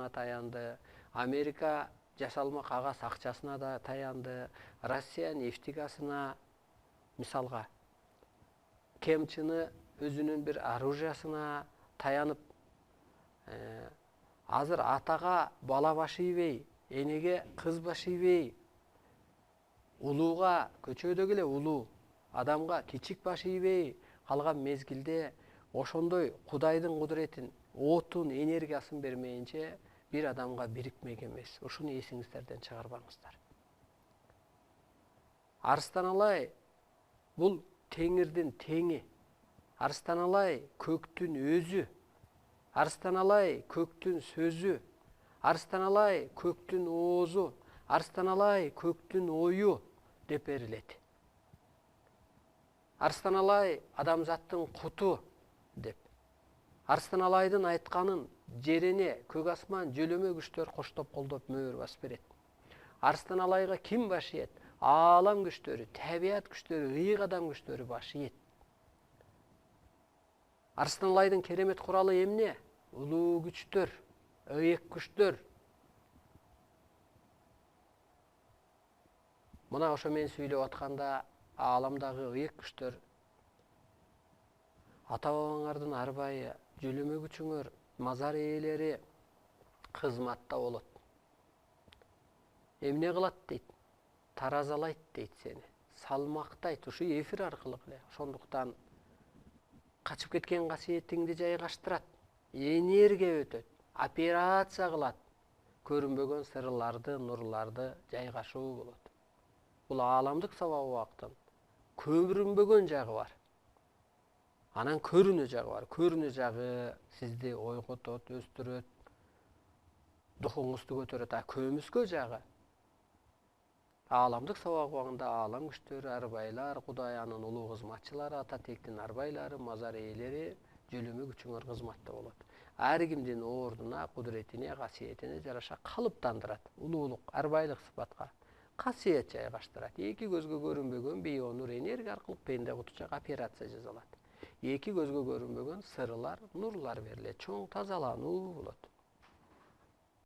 таянды. Америка жасалма кагаз акчасына да таянды. Россия нефтигасына, мисалга, кемчини өзүнүн бир оружиясына таянып, азыр атага бала баш ийбей, энеге кыз баш ийбей, улууга көчөдөгү эле улуу адамга кичик баш ийбей калган мезгилде ошондой Кудайдын кудуретин, отун, энергиясын бермейинче бир адамга бирикмек эмес. Ушуну эсиңиздерден чыгарбаңыздар. Арстаналай бул теңирдин теңи. Арстаналай көктүн өзү. Арстаналай көктүн сөзү. Арстаналай көктүн оозу. Арстаналай көктүн ою деп берилет. Арстаналай адамзаттын куту деп. Арстаналайдын айтканын жерине көк асман, жөлөмө күчтөр коштоп колдоп мөөр басып берет. Арстаналайга ким баш ийет? Аалам күчтөрү, табият күчтөрү, ыйык адам күчтөрү баш ийет. Арстаналайдын керемет куралы эмне? Улуу күчтөр, ыйык күчтөр. Мына ошо мен сүйлөп атканда ааламдагы ыйык күчтөр ата бабаңардын арбайы, жөлөмө күчүңөр, мазар ээлери кызматта болот. Эмне кылат дейт? Таразалайт дейт сени. Салмактайт, ушу эфир аркылуу эле. Ошондуктан качып кеткен касиетиңди жайгаштырат. Энергия өтөт, операция кылат. Көрүнбөгөн сырларды, нурларды жайгашуу болот. Бул ааламдык сабабактын көрүнбөгөн жагы бар. Анан көрүнө жагы бар. Көрүнө жагы сизди ойготот, өстүрөт, духуңузду көтөрөт. Көмүскө жагы ааламдык сабагында аалам күчтөрү, арбайлар, Кудай анын улуу кызматчылары, ата тектин арбайлары, мазар ээлери жөлөмө күчүңөр кызматта болот. Ар кимдин ордуна, кудуретине, касиетине жараша калыптандырат. Улуулук, арбайлык сыпатка касиет жайгаштырат. Эки көзгө көрүнбөгөн бийонур энергия аркылуу пенде кутучак операция жасалат. Эки көзгө көрүнбөгөн сырлар, нурлар берилет. Чоң тазалануу болот.